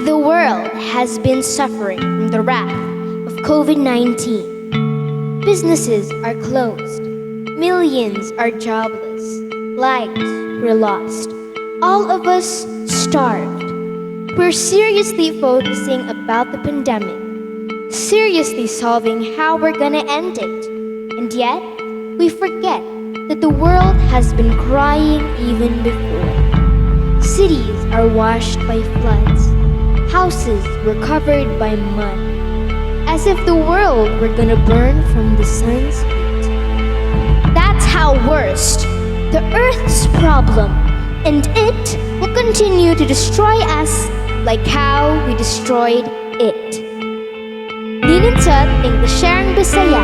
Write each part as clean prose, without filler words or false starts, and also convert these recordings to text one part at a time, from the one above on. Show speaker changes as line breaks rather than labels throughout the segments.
The world has been suffering from the wrath of COVID-19. Businesses are closed. Millions are jobless. Lives were lost. All of us starved. We're seriously focusing about the pandemic, seriously solving how we're gonna end it. And yet, we forget that the world has been crying even before. Cities are washed by floods. Houses were covered by mud. As if the world were gonna burn from the sun's heat. That's how worst the Earth's problem, and it will continue to destroy us like how we destroyed it. Lininsat English Sharing Bisaya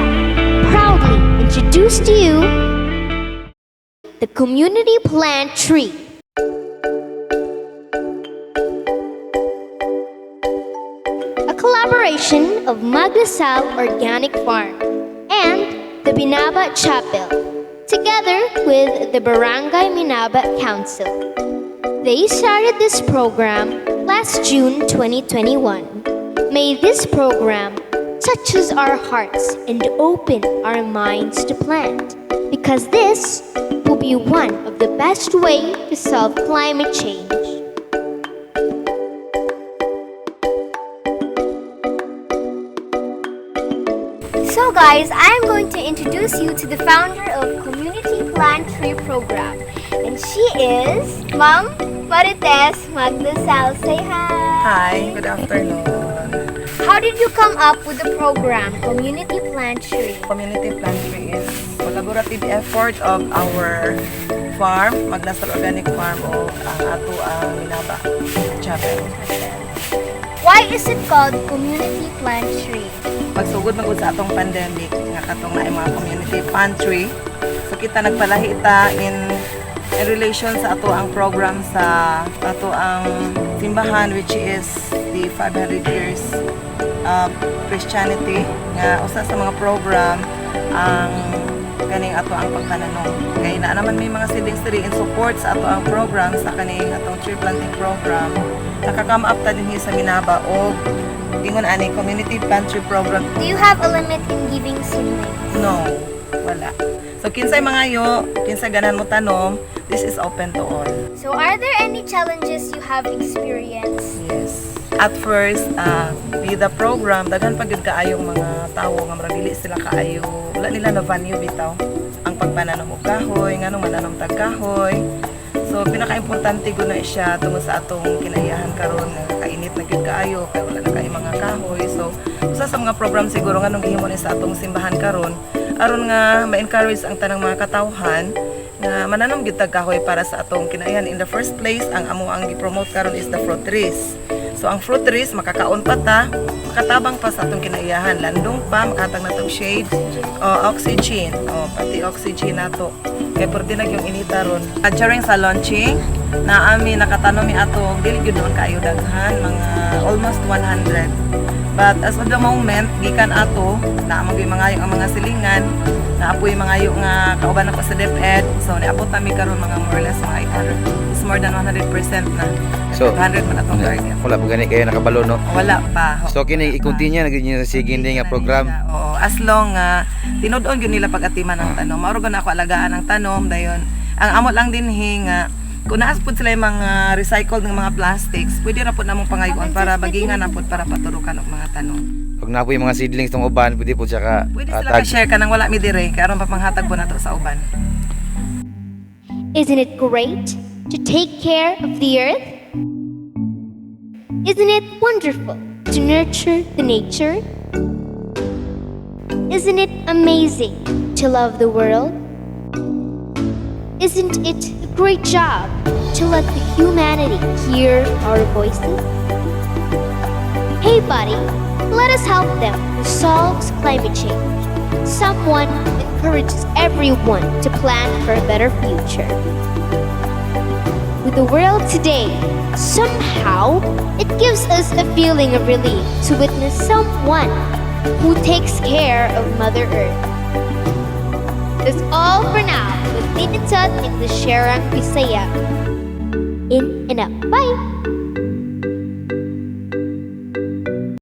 proudly introduce to you the Community Plant Tree. A collaboration of Maglasal Organic Farm and the Binaba Chapel, together with the Barangay Minaba Council. They started this program last June 2021. May this program touches our hearts and open our minds to plant, because this will be one of the best way to solve climate change. So guys, I'm going to introduce you to the founder of Community Plant Tree Program. And she is Ma'am Marites Magdasal. Say hi!
Hi, good afternoon.
How did you come up with the program, Community Plant Tree?
Community Plant Tree is collaborative effort of our farm, Maglasal Organic Farm o ang ato ang Minaba Chapel.
Why is it called Community Plant Tree?
Pagsugod magud sa atong pandemic, nga katong na mga community pantry. So kita nagpalahi ta in relation sa ato ang program sa ato ang simbahan, which is the 500 years of Christianity, nga usa sa mga program ang kaning ato ang pagtananom. Kaya na naman may mga siling-sili in support sa ato ang program sa kaning atong tree planting program. Nakakam up ta dinhi sa Minaba o ingon ani community plant tree program.
Do you have a limit in giving seedlings?
No, wala. So kinsay mangayo, kinsay ganan mo tanom, this is open to all.
So are there any challenges you have experienced?
Yes. At first, with the program, daghan pagid kaayong mga tawo nga murag dili sila kaayo, wala nila na value bitaw ang pagpananom og kahoy, nganong mananom tag kahoy. So pinaka-importante gud na siya tungod sa atong kinaiyahan karon nga kainit na gyud kaayo kay wala na kay mga kahoy. So usa sa mga program siguro nganong gihimo ni sa atong simbahan karon aron nga ma-encourage ang tanang mga katawhan nga mananom gyud tag kahoy para sa atong kinaiyahan. In the first place, ang amo ang gi-promote karon is the fruit trees. So ang fruit trees makakaon pa ta, makatabang pa sa atong kinaiyahan, landong pa, makatag na tong shade, oxygen, pati oxygen nato. Kaya pwede na yung inita ron. During sa launching, naami nakatanom mi ato, dili gyud noon kaayo daghan, mga almost 100. But as of the moment, gikan ato, naamag yung mga ang mga silingan, naapoy mga yung nga kauban na pa sa DepEd. So niabot nami karon mga more or less mga 800. It's more than 100% na.
So
100 man atong target.
wala po gani kayo nakabalo, no?
Wala pa.
So kini i-continue na gyud sa sige nga program.
Oo, as long tinud-on gyud nila pag-atiman ang tanom. Mao gyud ako alagaan ang tanom dayon. Ang amo lang din nga kung naas pud sila yung mga recycled ng mga plastics, pwede ra pud namong pangayon para bagingan na pud para paturukan og mga tanom.
Pag na po yung mga seedlings tong uban, pwede po siya ka
Pwede sila ka-share ka nang wala mi dire kay aron papanghatag po nato sa uban.
Isn't it great to take care of the earth? Isn't it wonderful to nurture the nature? Isn't it amazing to love the world? Isn't it a great job to let the humanity hear our voices? Hey buddy, let us help them who solves climate change. Someone who encourages everyone to plan for a better future. With the world today, somehow it gives us a feeling of relief to witness someone who takes care of Mother Earth. That's all for now with Lininsat English Sharing Bisaya. In and out. Bye!